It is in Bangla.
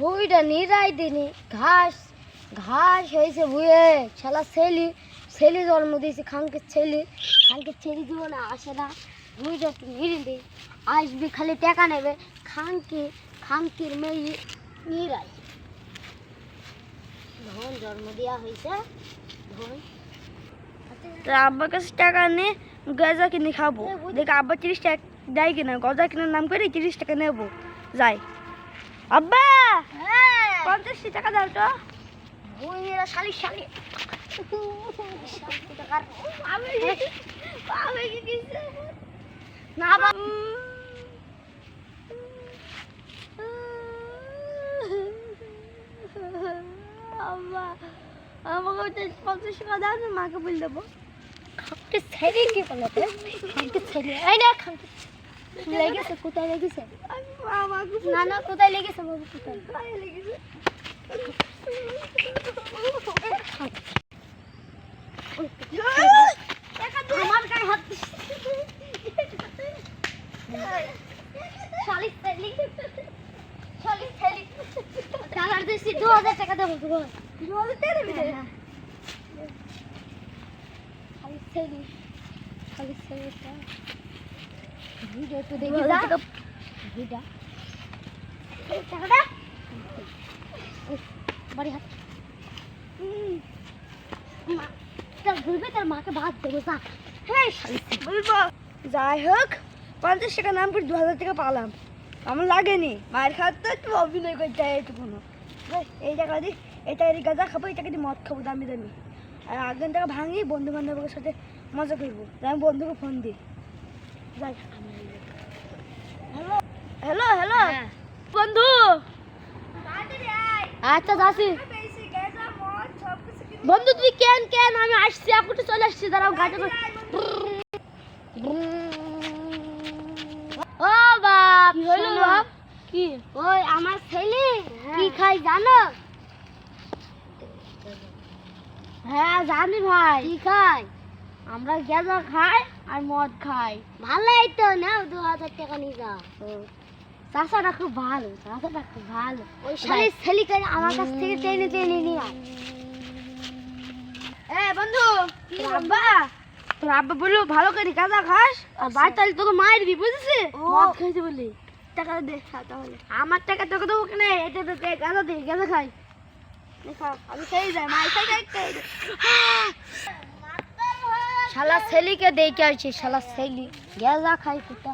ভুইটা নিরাই দিনি ঘাস ঘাস হয়েছে ভুয়ে শালা ছেলে জন্ম দিয়েছে খানকের ছেলে জীবনে আসে না। ভুইটা একটু নিরে দিই, আসবি খালি টাকা নেবে। খানকির মেয়ে নিরাই ধন জন্ম দেওয়া হয়েছে। ধন আব্বার কাছে টাকা নিয়ে গজা কিনে খাবো। দেখ আব্বা 30 টাকা দেয় কিনা, গজা কেনার নাম করে 30 টাকা নেবো। যাই আব্বা, 50 টাকা দাও তো। বইয়েরা শালি টাকার না আব্বা আমাকে 50 টাকা দাও না, মাকে বলে দেবো। ছেলে কি বলতে ছেলে এই না লেগেছে কোথায় লেগেছে? না কোথায় লেগেছে বাবু? কোথায় লেগেছে? আমার গায়ে হাত টাকার দিচ্ছি 2000 টাকা দেবো। 2000 টাকা দেবি? খালি ছেলেটা ভিডিও একটু দেখি যা ভিডিও টাকাটা বাড়ি হাত ঘুরবে তার মাকে ভাত দেবো যা। হ্যাঁ বলবো যাই হোক 50 টাকা নাম করে 2000 টাকা পালাম। আমার লাগেনি, মায়ের খাওয়ার তো একটু অভিনয় করতে হয় একটুকুনো। এই টাকা দিই, এই টাকা দিয়ে গাঁজা খাবো, এই টাকা দিয়ে মদ খাবো দামি দামি। আর আগের টাকা ভাঙি বন্ধু বান্ধবের সাথে মজা করবো। আমি বন্ধুকে ফোন দিই। যাই হ্যালো হ্যালো হ্যালো বন্ধু। আচ্ছা যাচ্ছি বন্ধু। তুই কেন আমি আসছি, এখন চলে আসছি। দাঁড়াও গাড়ি ও বাপ। কি হলো বাপ? কি? ওই আমার ছেলে কি খাই জানো? হ্যাঁ জানি ভাই। কি খাই? আমরা গাঁজা খাই আর মদ খাই। ভালোই তো, নাও 2000 টাকা নিয়ে যাও। চাচাটা খুব ভালো, ওই ছেলে করে আমার কাছ থেকে টেনে নিয়ে আয়। বন্ধু তোর আব্বা বললো ভালো করে গাঁজা খাস আর বাড়ি তাহলে তোকে মায়ের বি বুঝেছি। মদ খাইতে বলি টাকা দে। তাহলে আমার টাকা তোকে দেবো কেন? এটা তো গাঁজা দে, গাঁজা খাই। আমি খেয়ে যাই, মায়ের খাই। শালা ছেলেকে দেখে আসছি, শালা ছেলে গাঁজা খাই কোথা।